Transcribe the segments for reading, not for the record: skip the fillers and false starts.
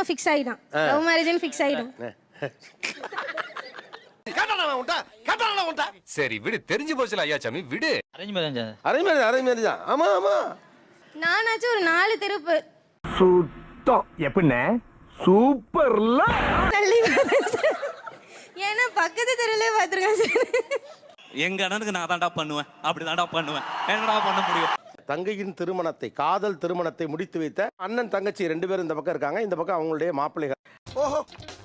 Fix ஆயிடும். Love மேரேஜ்னு fix ஆயிடும். சரி விடு, தெரிஞ்சு போச்சுல ஐயா சாமி, விடு. அரேஞ்ச் மேரேஜ் தான். ஆமா ஆமா. நானாச்சும் ஒரு 4 தெருப்பு சுத்தம் எப்படின்னு சூப்பர்ல. ஏன்னா பக்கத்து தெருவிலே பார்த்துருக்கேன் சார். எங்க அண்ணனுக்கு நான் தான்டா பண்ணுவேன், அப்படி தான்டா பண்ணுவேன். என்னடா பண்ண முடியும்? தங்கையின் திருமணத்தை, காதல் திருமணத்தை முடித்து வைத்த அண்ணன் தங்கச்சி 2 பேரும் இந்த பக்கம் இருக்காங்க. இந்த பக்கம் அவங்களுடைய மாப்பிள்ளைகள். ஓஹோ,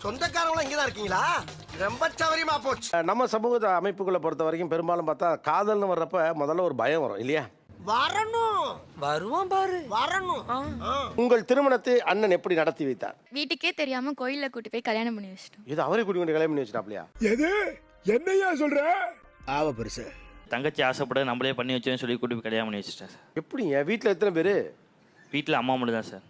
சொந்தக்காரங்களும் இங்கதான் இருக்கீங்களா? ரொம்ப சௌரியமா போச்சு. நம்ம சமூக அமைப்புகளை பொறுத்த வரைக்கும் பெரும்பாலும் பார்த்தா காதல்னு வர்றப்ப முதல்ல ஒரு பயம் வரும் இல்லையா? வரணும், வருவான் பாரு, வரணும். உங்கள் திருமணத்தை அண்ணன் எப்படி நடத்தி வைத்தார்? வீட்டுக்கே தெரியாம கோயில்ல கூட்டி போய் கல்யாணம் பண்ணி வச்சிட்டோம். இது அவரை கூட்டி கொண்டு கல்யாணம் பண்ணி வச்சிட்டாப்லையா? எது என்னையா சொல்ற? ஆவ பெருசு. தங்கச்சி ஆசைப்பட நம்மளே பண்ணி வச்சோன்னு சொல்லி கூட்டி போய் கல்யாணம் பண்ணி வச்சிட்டேன் சார். எப்படிங்க? வீட்டில் எத்தனை பேரு? வீட்டில் அம்மா மட்டும் தான் சார்.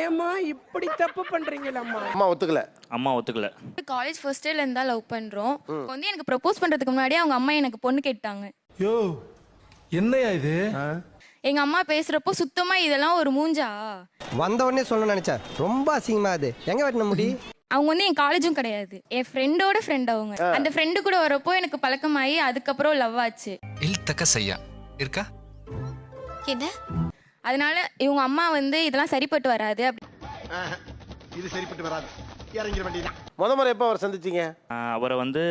ஏமா இப்படி தப்பு பண்றீங்களா? அம்மா ஒத்துக்கல. அம்மா ஒத்துக்கல. காலேஜ் ஃபர்ஸ்ட் இயர்ல இருந்தா லவ் பண்றோம். வந்து எனக்கு ப்ரப்போஸ் பண்றதுக்கு முன்னாடியே அவங்க அம்மா எனக்கு பொண்ணு கேட்டாங்க. யோ என்னையா இது? எங்க அம்மா பேசுறப்போ சுத்தமா இதெல்லாம் ஒரு மூஞ்சா. வந்த உடனே சொல்ல நினைச்சேன், ரொம்ப அசிங்கமா. அது எங்க வெட்டின முடி? அவங்க வந்து என் காலேஜும் கிடையாது, என் ஃப்ரெண்டோட ஃப்ரெண்ட். அவங்க அந்த ஃப்ரெண்டு கூட வரப்போ எனக்கு பழக்கமாயி அதுக்கப்புறம் லவ் ஆச்சு. இல்தக்க செய்யா இருக்கா என்ன? அதனால இவங்க அம்மா வந்து இதெல்லாம் சரிப்பட்டு வராது. இது சரிப்பட்டு வராது, இறங்கிட வேண்டியதான். முறை எப்போ அவர் சந்திச்சீங்க? அவரை வந்து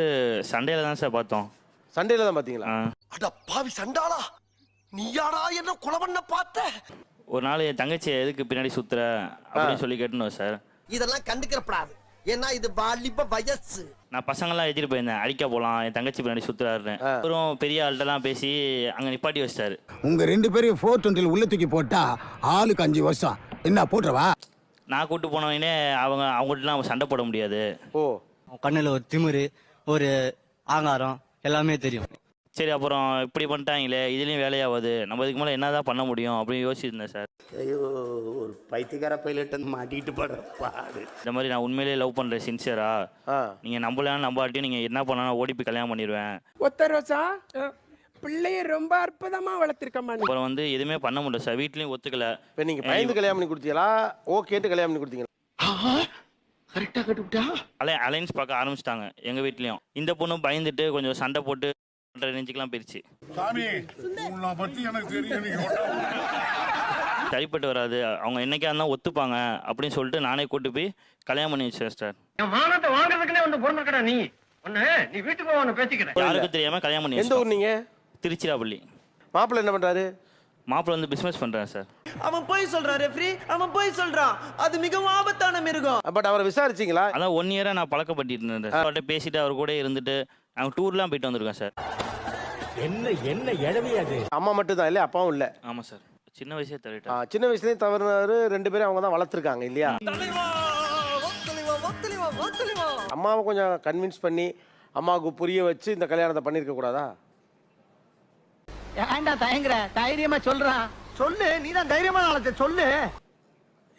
சண்டையில தான் சார் பார்த்தோம். சண்டேல தான் பாத்தீங்களா? அட பாவி சண்டாளா, நீ யாரா என்ன கொலை பண்ண பார்த்த? ஒரு நாள் என் தங்கச்சியை எதுக்கு பின்னாடி சுத்துற அப்படின்னு சொல்லி கேட்டணும் சார். இதெல்லாம் கண்டுக்கிறப்படாது, ஏன்னா இது வாலிப வயசு. நான் பசங்கள்லாம் எதிர்த்து போயிருந்தேன், அடிக்க போகலாம், என் தங்கச்சி பின்னாடி சுத்துறாருன்னு. அப்புறம் பெரிய ஆள்கிட்டலாம் பேசி அங்கே நிப்பாட்டி வச்சிட்டாரு. உங்க 2 பேரையும் 420 உள்ள தூக்கி போட்டா ஆளுக்கு 5 வருஷம் என்ன போட்டுறவா? நான் கூட்டு போனவனே அவங்கள்ட்டலாம் சண்டை போட முடியாது. ஓ, கண்ணில் ஒரு திமிரு, ஒரு ஆங்காரம் எல்லாமே தெரியும். சரி அப்புறம் இப்படி பண்ணிட்டாங்களே, இதுலேயும் வேலையாகாது, நம்ம இதுக்கு மேலே என்னதான் பண்ண முடியும் அப்படின்னு யோசிச்சிருந்தேன் சார். ஐயோ, ஒரு பைத்தியக்கார பைலட் மாட்டிட்டு பாடு. இந்த மாதிரி நான் உண்மையிலேயே லவ் பண்ணுறேன் சின்சியரா, நீங்கள் நம்பாட்டியும் நீங்கள் என்ன பண்ணாலும் ஓடி போய் கல்யாணம் பண்ணிடுவேன். ஒத்த ரோசா பிள்ளைய ரொம்ப அற்புதமா வளர்த்திருக்கமா. அப்புறம் வந்து எதுவுமே பண்ண முடியல சார், வீட்லேயும் ஒத்துக்கல. இப்போ நீங்கள் பயந்து கல்யாணம் பண்ணி கொடுத்தீங்களா? ஓகேட்டு கல்யாணம் பண்ணி கொடுத்தீங்களா? கரெக்டா கட்டுவிட்டா. அலைன்ஸ் பார்க்க ஆரம்பிச்சிட்டாங்க எங்கள் வீட்லேயும். இந்த பொண்ணு பயந்துட்டு கொஞ்சம் சண்டை போட்டு ரேஞ்சுக்கெல்லாம் போயிருச்சு. சரிப்பட்டு வராது, அவங்க என்னைக்கா இருந்தால் ஒத்துப்பாங்க அப்படின்னு சொல்லிட்டு நானே கூட்டு போய் கல்யாணம் பண்ணி வச்சேன் சார். யாருக்கும் தெரியாம கல்யாணம் பண்ணி. எந்த ஊர் நீங்க? திருச்சிராப்பள்ளி. மாப்பிள்ளை என்ன பண்றாரு? மாப்பிள்ளை வந்து பிசினஸ் பண்றாரு சார். அவன் போய் சொல்றான் ரெஃப்ரி, அவன் போய் சொல்றான். அது மிகவும் ஆபத்தான மிருகம். பட் அவரை விசாரிச்சீங்களா? அதான் 1 இயரா நான் பழக்கப்பட்டு இருந்தேன். அவர்கிட்ட பேசிட்டு அவர் கூட இருந்துட்டு அவங்க டூர்லாம் போயிட்டு வந்திருக்கேன் சார். என்ன இழவியாது? அம்மா மட்டும் தான் இல்ல, அப்பாவும் இல்ல? ஆமா சார், சின்ன வயசே தவிர. சின்ன வயசுலயே தவறுனாரு. 2 பேரும் அவங்க தான் வளர்த்துருக்காங்க இல்லையா? அம்மாவை கொஞ்சம் கன்வின்ஸ் பண்ணி அம்மாவுக்கு புரிய வச்சு இந்த கல்யாணத்தை பண்ணிருக்க கூடாதா? ஏன்டா தயங்குற? தைரியமா சொல்றான், சொல்லு. நீ தான் தைரியமா நாளத்தை சொல்லு.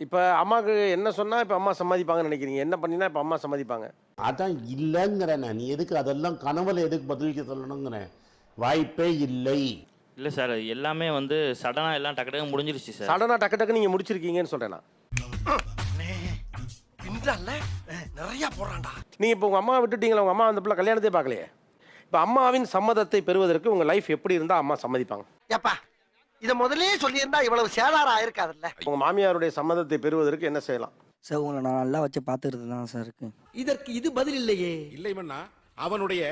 இப்ப அம்மாக்கு என்ன சொன்னா இப்ப அம்மா சம்மதிப்பாங்கன்னு நினைக்கிறீங்க? என்ன பண்ணினா இப்ப அம்மா சம்மதிப்பாங்க? அதான் இல்லங்கிறேன். நீ எதுக்கு அதெல்லாம் கனவுல எதுக்கு பதிலுக்கு சொல்லணுங்கிறேன்? வாய்ப்பே இல்லை. இல்ல சார், எல்லாமே வந்து சடனா எல்லாம் டக்கு டக்கு முடிஞ்சிருச்சு சார். சடனா டக்கு டக்கு நீங்க முடிச்சிருக்கீங்கன்னு சொல்றேன். நிறைய போறான்டா. நீங்க இப்ப உங்க அம்மா விட்டுட்டீங்களா? உங்க அம்மா அந்த பிள்ளை கல்யாணத்தை பார்க்கலையே. இப்ப அம்மாவின் சம்மதத்தை பெறுவதற்கு உங்க லைஃப் எப்படி இருந்தா அம்மா சம்மதிப்பாங்க? ஏப்பா, இத முதல்லயே சொல்லியிருந்தா இவ்வளவு சேதாரம் ஆயிருக்காதுல்ல. உங்க மாமியாருடைய சம்மதத்தை பெறுவதற்கு என்ன செய்யலாம்? சார் உங்களை நான் நல்லா வச்சு பார்த்துக்கிறது தான் சார் இருக்கு. இதற்கு இது பதில் இல்லையே. இல்லை மன்னா, அவனுடைய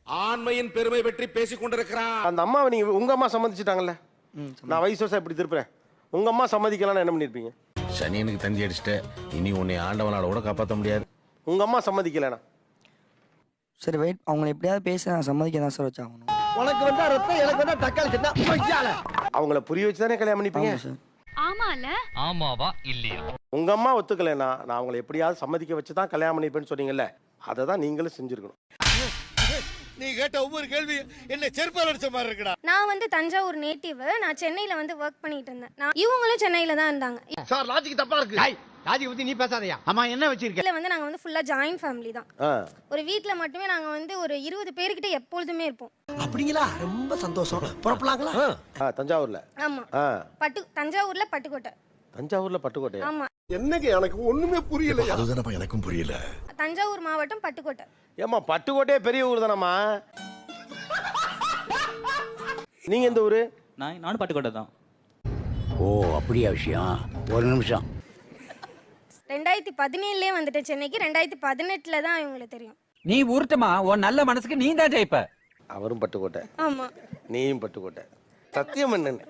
ஆண்மையின் பெருமை பற்றி பேசிக் கொண்டிருக்கிறான். அந்த அம்மாவை நீங்க உங்க அம்மா சம்மதிச்சிட்டாங்கல்ல? நான் வயசு வருஷம் இப்படி திருப்புறேன், உங்க அம்மா சம்மதிக்கலாம் என்ன பண்ணிருப்பீங்க? சனியனுக்கு தந்தி அடிச்சுட்டு இனி உன்னை ஆண்டவனால கூட காப்பாற்ற முடியாது. உங்க அம்மா சம்மதிக்கலனா? சரி வெயிட், அவங்களை எப்படியாவது பேச நான் சம்மதிக்க தான் சார் வச்சாகணும். உனக்கு வந்தா ரத்தம், எனக்கு வந்தா தக்காளி சட்னா. அவங்கள புரிய வச்சு தானே கல்யாணம் பண்ணிப்பீங்க சார். ஆமால? ஆமாவா இல்லையா? உங்க அம்மா ஒத்துக்கலைன்னா நான் அவங்களை எப்படியாவது சம்மதிக்க வச்சு தான் கல்யாணம் பண்ணிப்பேன்னு சொன்னீங்கல்ல, அதை தான் நீங்களும் செஞ்சிருக்கணும். நீ கேட்ட ஒவ்வொரு கேள்வி என்ன செருப்பால் அடிச்ச மாதிரி இருக்குடா. நான் வந்து தஞ்சாவூர் நேட்டிவ். நான் சென்னையில வந்து ஒர்க் பண்ணிட்டு இருந்தேன். இவங்களும் சென்னையில தான் இருந்தாங்க. சார் லாஜிக் தப்பா இருக்கு. லாஜிக் பத்தி நீ பேசாதயா. அம்மா என்ன வச்சிருக்க? இதுல வந்து நாங்க வந்து ஃபுல்லா ஜாயிண்ட் ஃபேமிலி தான். ஒரு வீட்ல மட்டுமே நாங்க வந்து ஒரு 20 பேர்கிட்ட எப்பொழுதுமே இருப்போம். அப்படிங்களா? ரொம்ப சந்தோஷம். புறப்படலாங்களா? தஞ்சாவூர்ல? ஆமா. தஞ்சாவூர்ல பட்டுக்கோட்டை. தஞ்சாவூர்ல பட்டுக்கோட்டையா? ஆமா, என்னங்க எனக்கு ஒண்ணுமே புரியல. அதுதானப்பா எனக்கும் புரியல. தஞ்சாவூர் மாவட்டம் பட்டுக்கோட்டை. ஏம்மா பட்டுக்கோட்டையே பெரிய ஊர் தானம்மா. நீங்க எந்த ஊரு? நானும் பட்டுக்கோட்டை தான். ஓ அப்படியா விஷயம். ஒரு நிமிஷம். 2017 வந்துட்டேன் சென்னைக்கு. 2018 தான் இவங்களுக்கு தெரியும். நீ ஊர்ட்டமா, உன் நல்ல மனசுக்கு நீ தான் ஜெயிப்ப. அவரும் பட்டுக்கோட்டை, ஆமா. நீயும் பட்டுக்கோட்டை. சத்தியம் என்னன்னு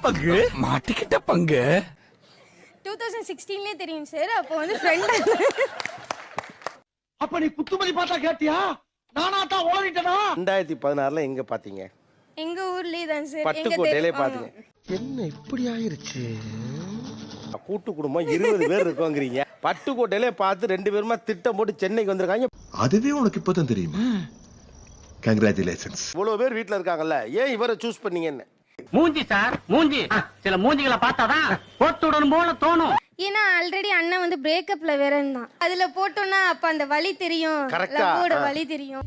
பங்கு மாட்டிக்கிட்ட பங்கு 2016 தெரியும் சார். அப்போ வந்து ஃப்ரெண்ட். அப்ப நீ குத்துமதி பார்த்தா கேட்டியா? நானா தான் ஓடிட்டனா? 2016 எங்க பாத்தீங்க? எங்க ஊர்லயே தான் சார். பட்டுக்கோட்டையிலே பாத்தீங்க. என்ன இப்படி ஆயிருச்சு? கூட்டு குடும்பம் 20 பேர் இருக்கோங்கிறீங்க. பட்டுக்கோட்டையிலே பார்த்து 2 பேருமா திட்டம் போட்டு சென்னைக்கு வந்திருக்காங்க. அதுவே உனக்கு இப்பதான் தெரியுமா? கங்க்ராச்சுலேஷன்ஸ். இவ்வளவு பேர் வீட்டுல இருக்காங்கல்ல, ஏன் இவரை சூஸ் பண்ணீங்கன்னு? மூஞ்சி சார், மூஞ்சி. சில மூஞ்சிகளை பார்த்தாதான் போட்டுடணும் போல தோணும். ஏன்னா ஆல்ரெடி அண்ணன் வந்து பிரேக்கப்ல வேற இருந்தான். அதுல போட்டோம்னா அப்ப அந்த வலி தெரியும், Correct-ஆ? லவ்வோட வலி தெரியும்.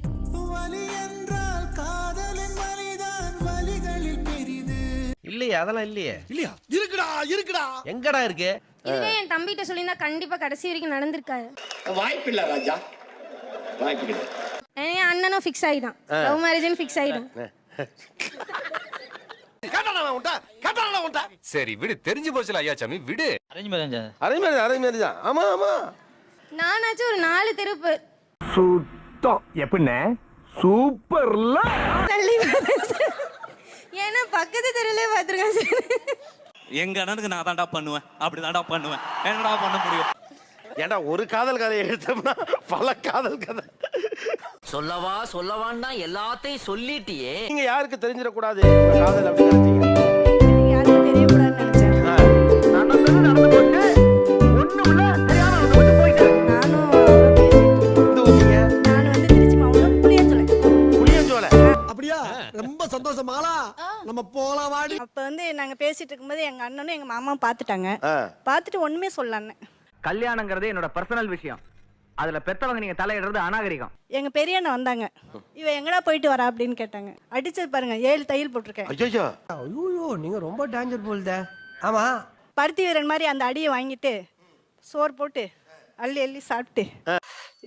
இல்லையே, அதெல்லாம் இல்லையே. இல்லையா? இருக்குடா இருக்குடா. எங்கடா இருக்கு? இதுவே என் தம்பிகிட்ட சொல்லியிருந்தா கண்டிப்பா கடைசி வரைக்கும் நடந்திருக்காது. வாய்ப்பில்லை ராஜா, வாய்ப்பில்லை. என் அண்ணனும் ஃபிக்ஸ் ஆயிட்டான். லவ் மேரேஜ்னு ஃபிக்ஸ் ஆயிட்டான். சரி விடு, தெரிஞ்சு போச்சுல ஐயாச்சாமி, விடு. Arrange marriage. அதே மாதிரி தான். ஆமா ஆமா. நானாச்சும் ஒரு 4 தெருப்பு சுத்தம். எப்படின்னு சூப்பர்ல. தள்ளி பார்த்தேன். ஏன்னா பக்கத்து தெருவிலே பார்த்துருக்கேன் சார். எங்க அண்ணனுக்கு நான் தான்டா பண்ணுவேன், அப்படி தான்டா பண்ணுவேன். என்னடா பண்ண முடியும்? ஏன்டா ஒரு காதல் கதையை எடுத்தோம்னா பல காதல் கதை. சொல்லவான்னா எல்லாத்தையும் சொல்லிட்டியே. நீங்க யாருக்கு தெரிஞ்சிடக்கூடாது உங்க காதல் அப்படின்னு நினைச்சீங்க? யாருக்கும் தெரியக்கூடாதுன்னு நினைச்சேன். நடந்து போச்சு. ஒண்ணுமில்ல, தெரியாம வந்து போயிட்டேன். நானும் அவரும் பேசிட்டு. எந்த ஊர்லீங்க? நான் வந்து திருச்சி மாவட்டம் புளியஞ்சோலை. புளியஞ்சோலை. அப்படியா? ரொம்ப சந்தோஷமாலா. நம்ம போலாம் வாடி. அப்ப வந்து நாங்க பேசிட்டு இருக்கும்போது எங்க அண்ணனும் எங்க மாமாவும் பாத்துட்டாங்க. பாத்துட்டு ஒண்ணுமே சொல்லல. கல்யாணங்கிறது என்னோட பர்சனல் விஷயம். அதுல பெத்தவங்க நீங்க தலையிடுறது அநாகரிகம். எங்க பெரிய அண்ணன் வந்தாங்க. இவ எங்கடா போயிட்டு வரா அப்படின்னு கேட்டாங்க. அடிச்சது பாருங்க, 7 தையல் போட்டிருக்கேன். ஐயோ ஐயோ, நீங்க ரொம்ப டேஞ்சர் போல்தே. ஆமா, பருத்தி வீரன் மாதிரி அந்த அடியை வாங்கிட்டு சோறு போட்டு அள்ளி அள்ளி சாப்பிட்டு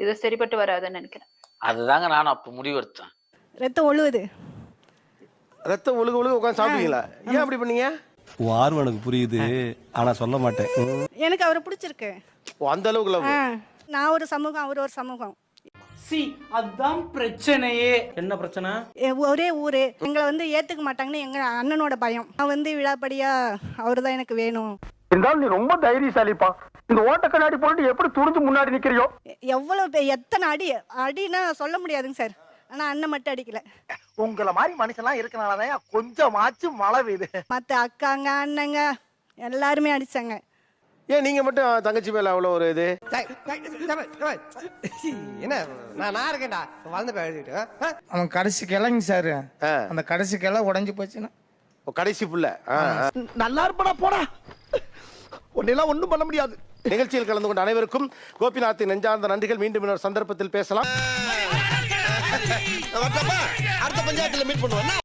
இது சரிப்பட்டு வராதுன்னு நினைக்கிறேன். அதுதாங்க நானும் அப்ப முடிவெடுத்தேன். ரத்தம் ஒழுகுது. ரத்தம் ஒழுக ஒழுக உட்காந்து சாப்பிட்டீங்களா? ஏன் அப்படி பண்ணீங்க? ஆர்வம் எனக்கு புரியுது, ஆனா சொல்ல மாட்டேன். எனக்கு அவரை பிடிச்சிருக்கு. அந்த அளவுக்கு love. நான் ஒரு சமூகம், அவர் ஒரு சமூகம். அதான் பிரச்சனையே. என்ன பிரச்சனை? ஒரே ஊரு. எங்களை வந்து ஏத்துக்க மாட்டாங்கன்னு எங்க அண்ணனோட பயம். நான் வந்து விழாப்படியா அவரு தான் எனக்கு வேணும். இருந்தாலும் நீ ரொம்ப தைரியசாலிப்பா. இந்த ஓட்ட கண்ணாடி போட்டு எப்படி துணிஞ்சு முன்னாடி நிக்கிறியோ? எவ்வளவு எத்தனை அடினா சொல்ல முடியாதுங்க சார். ஆனா அண்ணன் மட்டும் அடிக்கல. உங்கள மாதிரி மனுஷன்லாம் இருக்கனாலதான் கொஞ்சமாச்சும் மழை பெய்யுது. மத்த அக்காங்க அண்ணங்க எல்லாருமே அடிச்சாங்க. ஏன் நீங்க மட்டும் தங்கச்சி மேல அவ்வளவு ஒரு இது? என்ன நான் இருக்கேன்டா, வளர்ந்து போயிட்டு. அவன் கடைசி கிழங்கு சார், அந்த கடைசி கிளை உடைஞ்சு போச்சுன்னா கடைசி புள்ள. நல்லா இருப்படா, போடா. உன்னெல்லாம் ஒண்ணும் பண்ண முடியாது. நிகழ்ச்சியில் கலந்து கொண்ட அனைவருக்கும் கோபிநாத்தின் நெஞ்சார்ந்த நன்றிகள். மீண்டும் இன்னொரு சந்தர்ப்பத்தில் பேசலாம். அடுத்த பஞ்சாயத்துல மீட் பண்ணுவோம்.